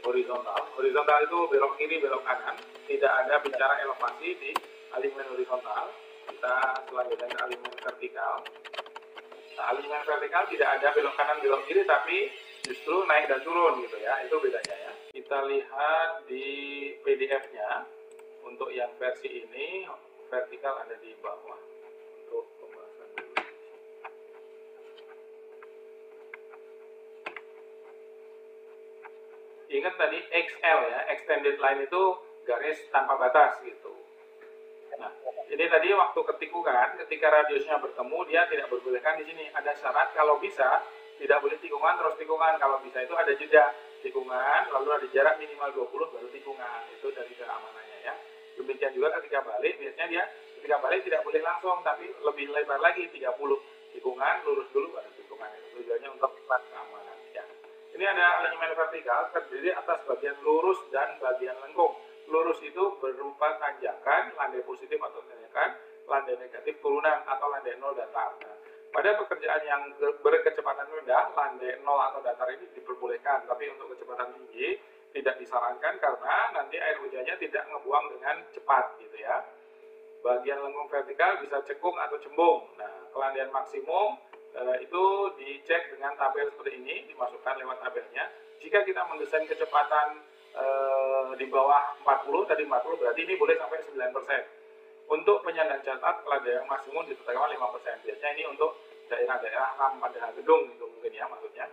horizontal. Horizontal itu belok kiri, belok kanan. Tidak ada bicara elevasi di alignment horizontal. Kita selanjutnya ke alignment vertikal. Nah, alignment vertikal tidak ada belok kanan, belok kiri, tapi justru naik dan turun gitu ya. Itu bedanya ya. Kita lihat di PDF-nya. Untuk yang versi ini vertikal ada di bawah. Untuk pembahasan dulu. Ingat tadi XL ya, extended line itu garis tanpa batas gitu. Nah, ini tadi waktu ketikukan, ketika radiusnya bertemu, dia tidak diperbolehkan di sini. Ada syarat kalau bisa tidak boleh tikungan terus tikungan. Kalau bisa itu ada jeda tikungan, lalu ada jarak minimal 20 baru tikungan. Itu dari keamanannya ya. Demikian juga ketika balik, biasanya dia ketika balik tidak boleh langsung, tapi lebih lebar lagi 30 tikungan, lurus dulu baru tikungan. Itu tujuannya untuk keamanan ya. Ini ada alignment vertikal terdiri atas bagian lurus dan bagian lengkung. Lurus itu berupa tanjakan, landai positif atau tanjakan, landai negatif turunan atau landai nol datar. Nah, pada pekerjaan yang berkecepatan rendah, landai nol atau datar ini diperbolehkan, tapi untuk kecepatan tinggi tidak disarankan karena nanti air hujannya tidak ngebuang dengan cepat gitu ya. Bagian lengkung vertikal bisa cekung atau cembung. Nah, kelandaian maksimum itu dicek dengan tabel seperti ini, dimasukkan lewat tabelnya. Jika kita mendesain kecepatan di bawah 40, tadi 40 berarti ini boleh sampai 9%. Untuk penyandang catat, kelandaian maksimum ditetapkan 5%. Biasanya ini untuk daerah-daerah ram pada gedung itu mungkin ya maksudnya.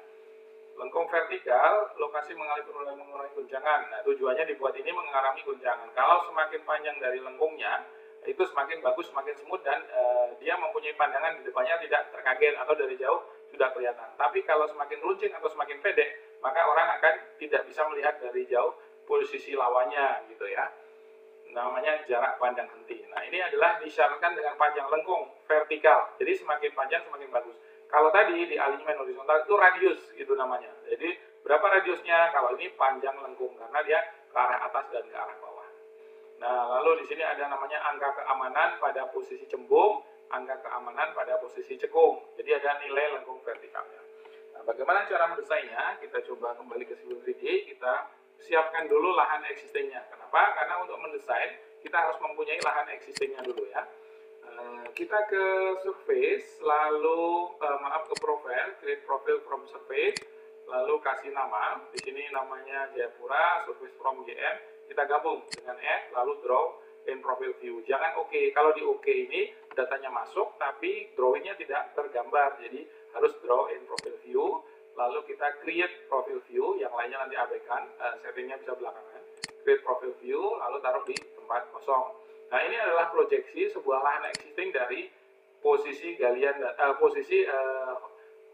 Lengkung vertikal, lokasi mengurangi guncangan. Nah, tujuannya dibuat ini mengurangi guncangan. Kalau semakin panjang dari lengkungnya, itu semakin bagus, semakin smooth, dan dia mempunyai pandangan di depannya tidak terkaget atau dari jauh sudah kelihatan. Tapi kalau semakin runcing atau semakin pendek, maka orang akan tidak bisa melihat dari jauh posisi lawannya gitu ya. Namanya jarak pandang henti. Nah, ini adalah disyaratkan dengan panjang lengkung vertikal. Jadi semakin panjang semakin bagus. Kalau tadi di alignment horizontal itu radius gitu namanya. Jadi berapa radiusnya? Kalau ini panjang lengkung karena dia ke arah atas dan ke arah bawah. Nah, lalu di sini ada namanya angka keamanan pada posisi cembung, angka keamanan pada posisi cekung. Jadi ada nilai lengkung vertikalnya. Nah, bagaimana cara mendesainnya? Kita coba kembali ke Civil 3D, kita siapkan dulu lahan existingnya. Kenapa? Karena untuk mendesain, kita harus mempunyai lahan existingnya dulu ya. Kita ke surface, lalu ke profile, create profile from surface, lalu kasih nama. Di sini namanya Jayapura, surface from GM. Kita gabung dengan add, lalu draw in profile view. Jangan OK. Kalau di OK ini datanya masuk, tapi drawingnya tidak tergambar. Jadi harus draw in profile view. Lalu kita create profile view, yang lainnya nanti abaikan, settingnya bisa belakangan. Create profile view, lalu taruh di tempat kosong. Nah, ini adalah proyeksi sebuah lahan existing dari posisi galian,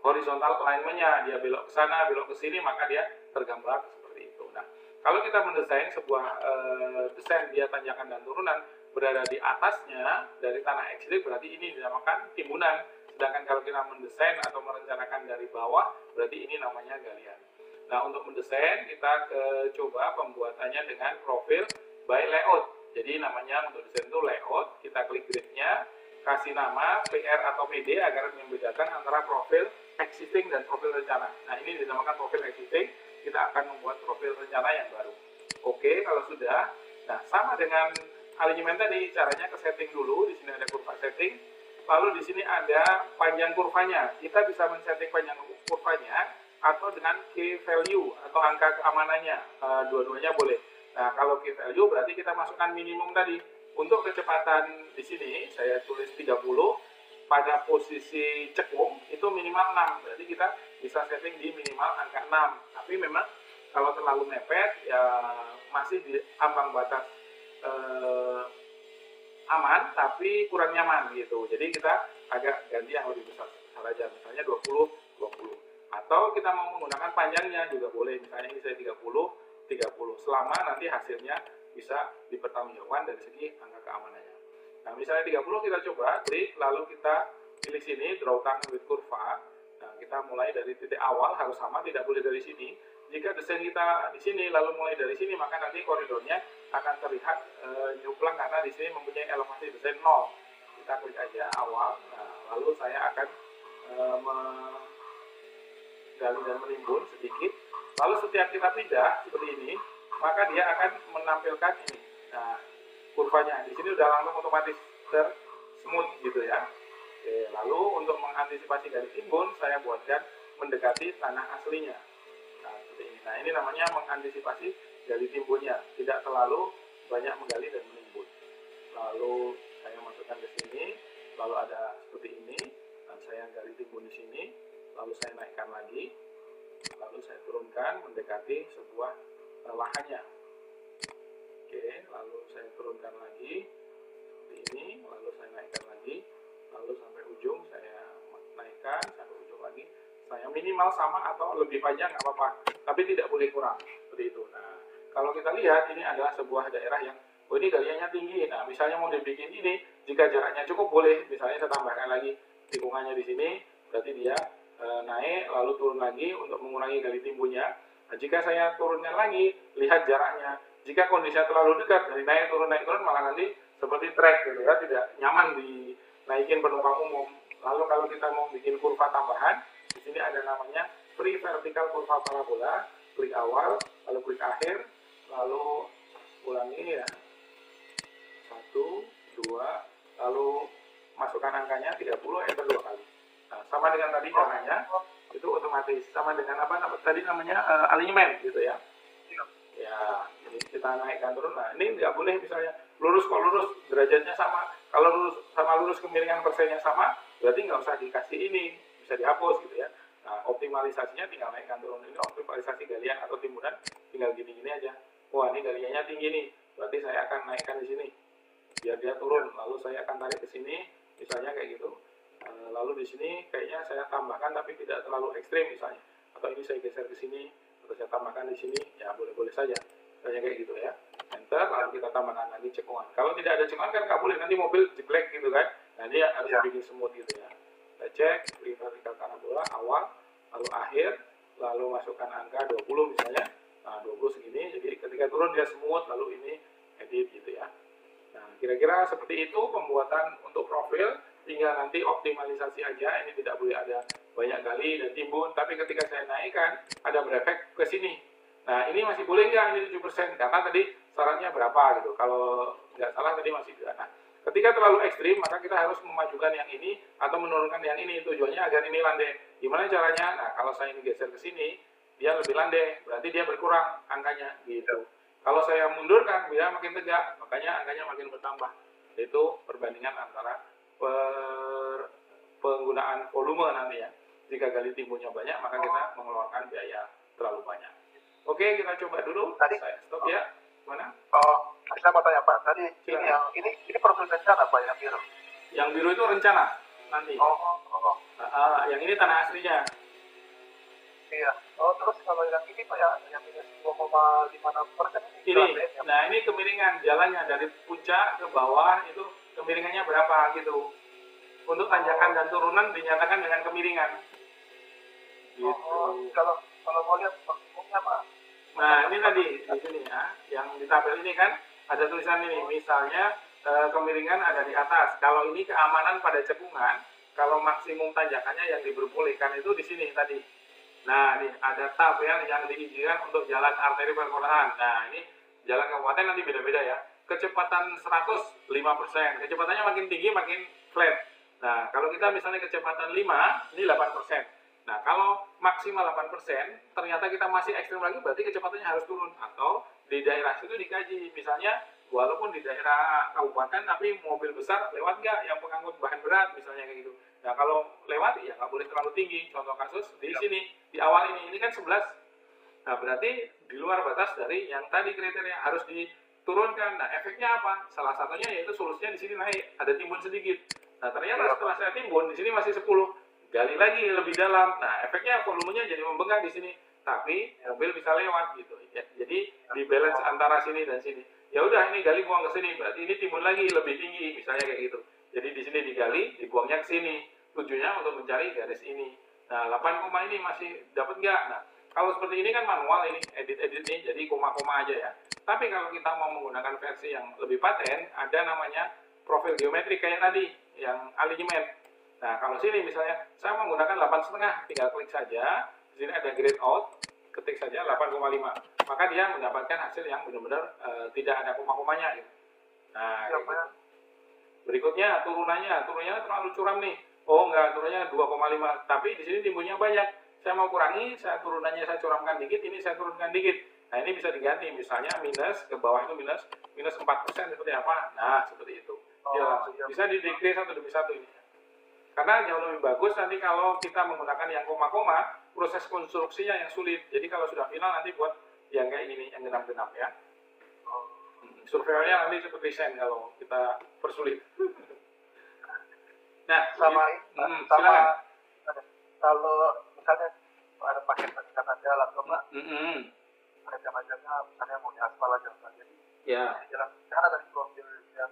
horizontal alignment-nya. Dia belok ke sana, belok ke sini, maka dia tergambar seperti itu. Nah, kalau kita mendesain sebuah desain dia tanjakan dan turunan berada di atasnya dari tanah existing, berarti ini dinamakan timbunan. Sedangkan kalau kita mendesain atau merencanakan dari bawah, berarti ini namanya galian. Nah, untuk mendesain kita coba pembuatannya dengan profil by layout. Jadi namanya untuk desain itu layout, kita klik grid-nya, kasih nama PR atau PD agar membedakan antara profil existing dan profil rencana. Nah, ini dinamakan profil existing, kita akan membuat profil rencana yang baru. Oke, kalau sudah, nah sama dengan alignment tadi, caranya ke setting dulu, di sini ada kurva setting, lalu di sini ada panjang kurvanya. Kita bisa men-setting panjang kurvanya atau dengan key value atau angka keamanannya, dua-duanya boleh. Nah, kalau key value berarti kita masukkan minimum tadi. Untuk kecepatan di sini saya tulis 30, pada posisi cekung itu minimal 6. Berarti kita bisa setting di minimal angka 6. Tapi memang kalau terlalu mepet ya masih di ambang batas aman tapi kurang nyaman gitu. Jadi kita agak ganti yang lebih besar saja, misalnya 20 20. Atau kita mau menggunakan panjangnya juga boleh. Misalnya ini saya 30 selama nanti hasilnya bisa dipertanggungjawabkan dari segi angka keamanannya. Nah, misalnya 30 kita coba klik, lalu kita pilih sini draw target with kurva. Nah, kita mulai dari titik awal harus sama, tidak boleh dari sini. Jika desain kita di sini lalu mulai dari sini, maka nanti koridornya akan terlihat nyuplang karena di sini mempunyai elevasi desain 0. Kita klik aja awal. Nah, lalu saya akan gali dan menimbun sedikit. Lalu setiap kita pindah seperti ini, maka dia akan menampilkan ini. Nah, kurvanya di sini udah langsung otomatis smooth gitu ya. Oke, lalu untuk mengantisipasi gali timbun, saya buatkan mendekati tanah aslinya. Nah, seperti ini. Nah, ini namanya mengantisipasi gali timbunnya, tidak terlalu banyak menggali dan menimbun. Lalu saya masukkan ke sini, lalu ada seperti ini, dan saya gali timbun di sini, lalu saya naikkan lagi, lalu saya turunkan mendekati sebuah lahannya. Oke, lalu saya turunkan lagi seperti ini, lalu saya naikkan lagi, lalu sampai ujung saya naikkan, sampai ujung lagi. Saya minimal sama atau lebih panjang nggak apa-apa, tapi tidak boleh kurang seperti itu. Nah, kalau kita lihat ini adalah sebuah daerah yang ini galiannya tinggi. Nah, misalnya mau dibikin ini, jika jaraknya cukup boleh, misalnya saya tambahkan lagi tikungannya di sini, berarti dia naik lalu turun lagi untuk mengurangi gali timbunnya. Nah, jika saya turunkan lagi, lihat jaraknya. Jika kondisinya terlalu dekat dari naik turun malah nanti seperti trek gitu ya, tidak nyaman dinaikin penumpang umum. Lalu kalau kita mau bikin kurva tambahan, di sini ada namanya pre-vertical kurva parabola, klik awal, lalu klik akhir, lalu ulangi ya. 1, 2, lalu masukkan angkanya 30, enter 2 kali. Nah, sama dengan tadi caranya, itu otomatis sama dengan apa tadi namanya alignment gitu ya. Ya, jadi kita naikkan turun. Nah, ini nggak boleh misalnya lurus kok lurus, derajatnya sama. Kalau lurus sama lurus kemiringan persennya sama, berarti nggak usah dikasih ini, bisa dihapus gitu ya. Nah, optimalisasinya tinggal naikkan turun. Ini optimalisasi galian atau timbunan, tinggal gini-gini aja. Wah, ini galiannya tinggi nih, berarti saya akan naikkan di sini, biar dia turun. Lalu saya akan tarik ke sini, misalnya kayak gitu. Lalu di sini kayaknya saya tambahkan tapi tidak terlalu ekstrim misalnya. Atau ini saya geser ke sini, atau saya tambahkan di sini, ya boleh-boleh saja. Misalnya kayak gitu ya. Enter, lalu kita tambahkan lagi cekungan. Kalau tidak ada cekungan kan nggak boleh, nanti mobil jeblek gitu kan. Nah, dia harus bikin smooth gitu ya. Kita cek, vertical parabola, awal, lalu akhir, lalu masukkan angka 20 misalnya. Nah, 20 segini, jadi ketika turun dia smooth, lalu ini edit gitu ya. Nah, kira-kira seperti itu pembuatan untuk profil, tinggal nanti optimalisasi aja. Ini tidak boleh ada banyak gali dan timbun, tapi ketika saya naikkan, ada berefek ke sini. Nah, ini masih boleh nggak ini 7%, karena tadi syaratnya berapa gitu. Kalau nggak salah tadi masih 2. Nah, ketika terlalu ekstrim, maka kita harus memajukan yang ini atau menurunkan yang ini. Tujuannya agar ini landai. Gimana caranya? Nah, kalau saya ini geser ke sini, dia lebih landai, berarti dia berkurang angkanya gitu. Kalau saya mundurkan, dia makin tegak, makanya angkanya makin bertambah. Itu perbandingan antara penggunaan volume nanti ya. Jika gali timbunnya banyak, maka kita mengeluarkan biaya terlalu banyak. Oke, kita coba dulu. Tadi saya stop ya. Mana? Oh, saya mau tanya Pak. Tadi ini profil rencana Pak yang biru. Yang biru itu rencana nanti. Yang ini tanah aslinya. Iya. Oh, terus kalau yang ini Pak yang minus 2,56% ini. Nah, ini kemiringan jalannya dari puncak ke bawah itu kemiringannya berapa gitu. Untuk tanjakan dan turunan dinyatakan dengan kemiringan. Gitu. Kalau mau lihat maksimumnya Pak. Nah, ini tadi di sini ya, yang di tabel ini kan ada tulisan ini, misalnya kemiringan ada di atas. Kalau ini keamanan pada cekungan, kalau maksimum tanjakannya yang diperbolehkan itu di sini tadi. Nah, ini ada tabel yang diizinkan untuk jalan arteri perkotaan. Nah, ini jalan kabupaten nanti beda-beda ya. Kecepatan 105%, kecepatannya makin tinggi makin flat. Nah, kalau kita misalnya kecepatan 5, ini 8%. Nah, kalau maksimal 8%, ternyata kita masih ekstrim lagi, berarti kecepatannya harus turun. Atau di daerah situ dikaji, misalnya walaupun di daerah kabupaten, tapi mobil besar lewat nggak yang pengangkut bahan berat, misalnya kayak gitu. Nah, kalau lewat, ya nggak boleh terlalu tinggi. Contoh kasus di sini, di awal ini kan 11. Nah, berarti di luar batas dari yang tadi kriteria harus diturunkan. Nah, efeknya apa? Salah satunya yaitu solusinya di sini naik, ada timbun sedikit. Nah, ternyata setelah saya timbun, di sini masih 10. Gali lagi lebih dalam. Nah, efeknya volumenya jadi membengkak di sini. Tapi mobil bisa lewat gitu. Ya, jadi di balance antara sini dan sini. Ya udah, ini gali buang ke sini, berarti ini timbun lagi lebih tinggi, misalnya kayak gitu. Jadi di sini digali, dibuangnya ke sini. Tujuannya untuk mencari garis ini. Nah, 8 koma ini masih dapat nggak? Nah, kalau seperti ini kan manual ini, edit-edit ini, jadi koma-koma aja ya. Tapi kalau kita mau menggunakan versi yang lebih paten, ada namanya profil geometrik kayak tadi, yang alignment. Nah, kalau sini misalnya, saya menggunakan 8,5, tinggal klik saja, Di sini ada grade out, ketik saja 8,5. Maka dia mendapatkan hasil yang benar-benar tidak ada koma-komanya gitu. Nah, Iya, kayak Pak. gitu. Berikutnya turunannya terlalu curam nih. Oh enggak, turunannya 2,5. Tapi di sini timbulnya banyak. Saya mau kurangi, turunannya saya curamkan dikit, ini saya turunkan dikit. Nah, ini bisa diganti. Misalnya minus, ke bawah itu minus 4% seperti apa? Nah, seperti itu. Dia langsung Iya. bisa di decrease satu demi satu ini. Karena jauh lebih bagus nanti kalau kita menggunakan yang koma-koma, proses konstruksinya yang sulit. Jadi kalau sudah final nanti buat yang kayak gini, yang genap-genap ya. Surveyornya nanti seperti Sen kalau kita persulit. Nah, sama silakan. Kalau misalnya ada paket pencatatan jalan, Pak, rencana-rencana misalnya mau diaspal aja, jadi ya. Jalan cara dari profil yang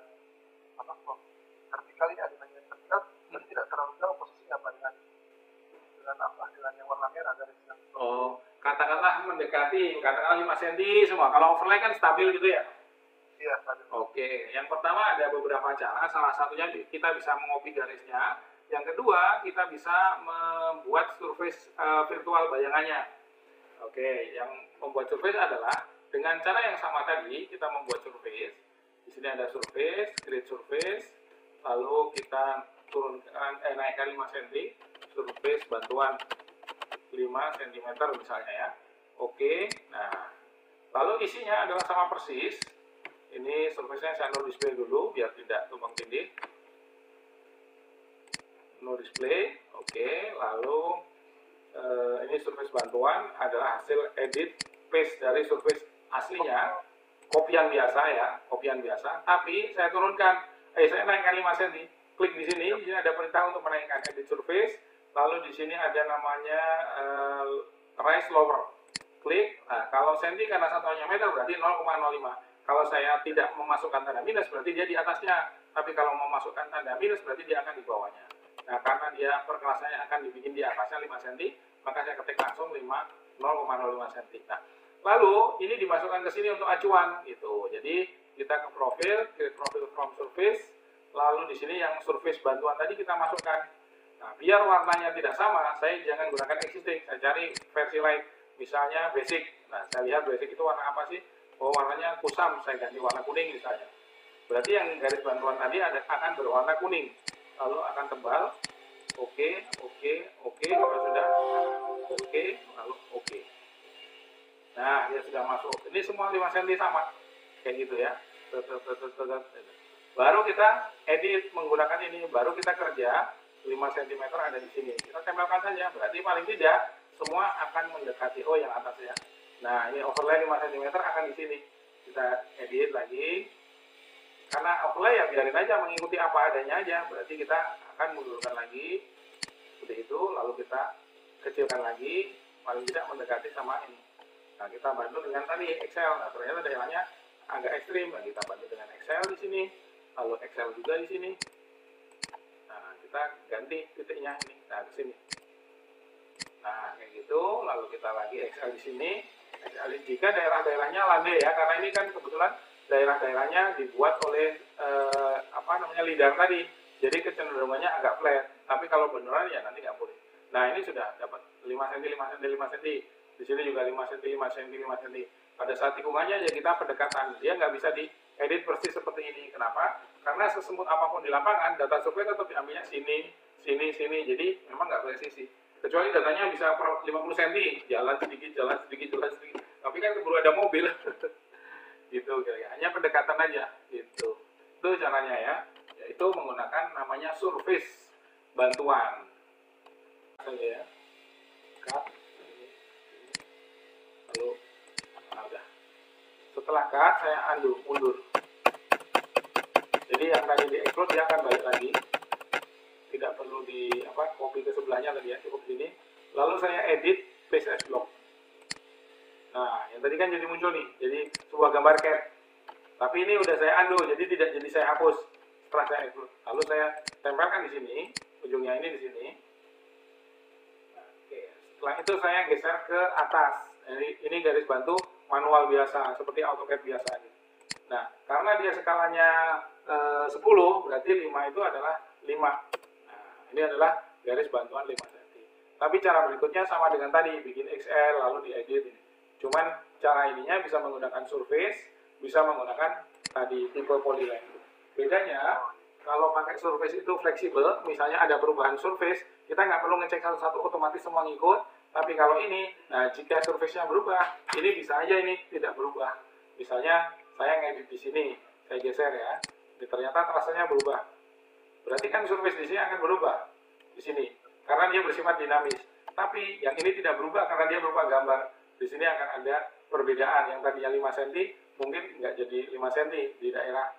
vertikal ini ada yang vertikal, tapi tidak terlalu jauh posisinya apa dengan yang warna merah dari yang. Oh, katakanlah mendekati, katakanlah 5 cm semua. Kalau overlay kan stabil gitu ya. Iya, stabil. Oke, yang pertama ada beberapa cara. Salah satunya kita bisa mengopi garisnya. Yang kedua, kita bisa membuat surface virtual bayangannya. Oke, yang membuat surface adalah dengan cara yang sama tadi, kita membuat surface. Di sini ada surface, create surface, lalu kita turunkan naikkan 5 cm, surface bantuan 5 cm misalnya ya. Oke, nah lalu isinya adalah sama persis. Ini surface-nya saya no display dulu biar tidak tumpang tindih. No display, oke. Lalu ini surface bantuan adalah hasil edit paste dari surface aslinya, kopian biasa ya, kopian biasa. Tapi saya turunkan, saya naikkan 5 cm. Klik di sini ada perintah untuk menaikkan edit surface. Lalu di sini ada namanya rise lower. Klik. Nah, kalau senti karena satuannya meter berarti 0,05. Kalau saya tidak memasukkan tanda minus berarti dia di atasnya. Tapi kalau memasukkan tanda minus berarti dia akan di bawahnya. Nah, karena dia perkelasannya akan dibikin di atasnya 5 cm, maka saya ketik langsung 0,05 cm. Nah, lalu ini dimasukkan ke sini untuk acuan gitu. Jadi kita ke profil, create profil from surface, lalu di sini yang surface bantuan tadi kita masukkan. Nah, biar warnanya tidak sama, saya jangan gunakan existing, saya cari versi lain. Misalnya basic. Nah, saya lihat basic itu warna apa sih? Oh, warnanya kusam, saya ganti warna kuning misalnya. Berarti yang garis bantuan tadi akan berwarna kuning. Lalu akan tebal. Oke, kalau sudah. Oke, lalu oke. Nah, dia sudah masuk. Ini semua 5 cm sama. Kayak gitu ya. Baru kita edit menggunakan ini. Baru kita kerja 5 cm ada di sini. Kita tempelkan saja. Berarti paling tidak semua akan mendekati. Oh, yang atas ya. Nah, ini overlay 5 cm akan di sini. Kita edit lagi. Karena overlay ya biarin aja mengikuti apa adanya aja. Berarti kita akan mundurkan lagi. Seperti itu. Lalu kita kecilkan lagi. Paling tidak mendekati sama ini. Nah, kita bantu dengan tadi Excel. Nah, ternyata daerahnya agak ekstrim. Nah, kita bantu dengan Excel di sini. Lalu Excel juga di sini. Nah, kita ganti titiknya ini. Nah, ke sini. Nah, kayak gitu. Lalu kita lagi Excel di sini. Jika daerah-daerahnya landai ya, karena ini kan kebetulan daerah-daerahnya dibuat oleh lidar tadi, jadi kecenderungannya agak flat. Tapi kalau beneran ya nanti nggak boleh. Nah, ini sudah dapat 5 cm, 5 cm, 5 cm. Di sini juga 5 cm, 5 cm, 5 cm. Pada saat tikungannya ya kita pendekatan, dia nggak bisa diedit persis seperti ini. Kenapa? Karena sesempit apapun di lapangan, data survei tetap diambilnya sini. Jadi memang nggak presisi. Kecuali datanya bisa per 50 cm, jalan sedikit. Tapi kan keburu ada mobil. Gitu kira-kira. Hanya pendekatan aja gitu. Itu caranya ya. Yaitu menggunakan namanya surface bantuan. Saja ya. Cut. Lalu udah. Setelah cut saya mundur. Jadi yang tadi di extrude dia akan balik lagi. Tidak perlu copy ke sebelahnya tadi ya, cukup sini. Lalu saya edit paste as block. Nah, yang tadi kan jadi muncul nih, jadi sebuah gambar cat. Tapi ini udah saya undo, jadi tidak jadi saya hapus setelah saya extrude. Lalu saya tempelkan di sini, ujungnya ini di sini. Nah, oke. Setelah itu saya geser ke atas. Ini garis bantu manual biasa, seperti AutoCAD biasa. Nah, karena dia skalanya 10, berarti 5 itu adalah 5. Ini adalah garis bantuan 5 cm. Tapi cara berikutnya sama dengan tadi, bikin XL lalu diedit ini. Cuman cara ininya bisa menggunakan surface, bisa menggunakan tadi tipe polyline. Bedanya kalau pakai surface itu fleksibel, misalnya ada perubahan surface, kita nggak perlu ngecek satu-satu, otomatis semua ngikut. Tapi kalau ini, nah jika surface-nya berubah, ini bisa aja ini tidak berubah. Misalnya saya ngedit di sini, saya geser ya, ini ternyata trasenya berubah. Berarti kan surface di sini akan berubah di sini, karena dia bersifat dinamis. Tapi yang ini tidak berubah karena dia berupa gambar. Di sini akan ada perbedaan, yang tadinya 5 cm mungkin nggak jadi 5 cm di daerah.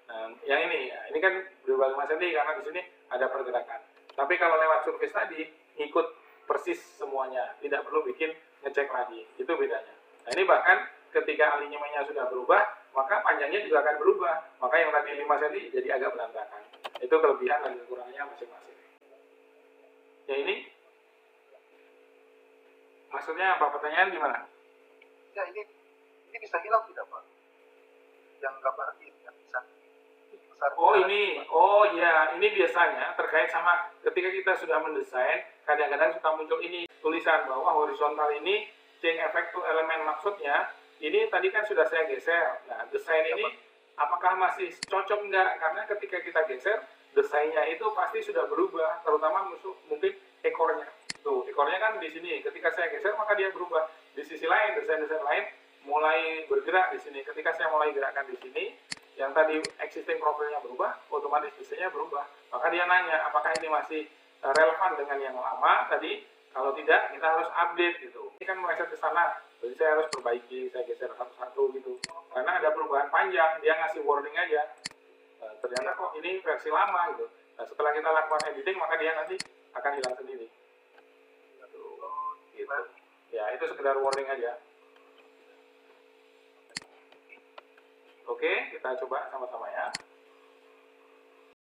Nah, yang ini, ya, ini kan berubah 5 cm karena di sini ada pergerakan. Tapi kalau lewat surface tadi, ikut persis semuanya, tidak perlu bikin ngecek lagi. Itu bedanya. Nah, ini bahkan ketika alignmentnya sudah berubah, maka panjangnya juga akan berubah. Maka yang tadi 5 cm jadi agak berantakan. Itu kelebihan dan kekurangannya masing-masing. Ya ini, maksudnya apa? Pertanyaan gimana? Ya ini bisa hilang tidak Pak? Yang gambar ini yang bisa besar. Oh ini, oh ya, ini biasanya terkait sama ketika kita sudah mendesain, kadang-kadang suka muncul ini tulisan bahwa horizontal ini change effect to elemen, maksudnya ini tadi kan sudah saya geser. Nah, desain ini apakah masih cocok enggak? Karena ketika kita geser, desainnya itu pasti sudah berubah, terutama mungkin ekornya. Tuh, ekornya kan di sini. Ketika saya geser, maka dia berubah. Di sisi lain, desain-desain lain mulai bergerak di sini. Ketika saya mulai gerakkan di sini, yang tadi existing profilnya berubah, otomatis desainnya berubah. Maka dia nanya, apakah ini masih relevan dengan yang lama tadi? Kalau tidak, kita harus update gitu. Ini kan meleset ke sana, jadi saya harus perbaiki, saya geser satu-satu gitu. Karena ada perubahan panjang, dia ngasih warning aja. Nah, ternyata kok ini versi lama gitu. Nah, setelah kita lakukan editing, maka dia nanti akan hilang sendiri. Gitu. Ya, itu sekedar warning aja. Oke, kita coba sama-sama ya.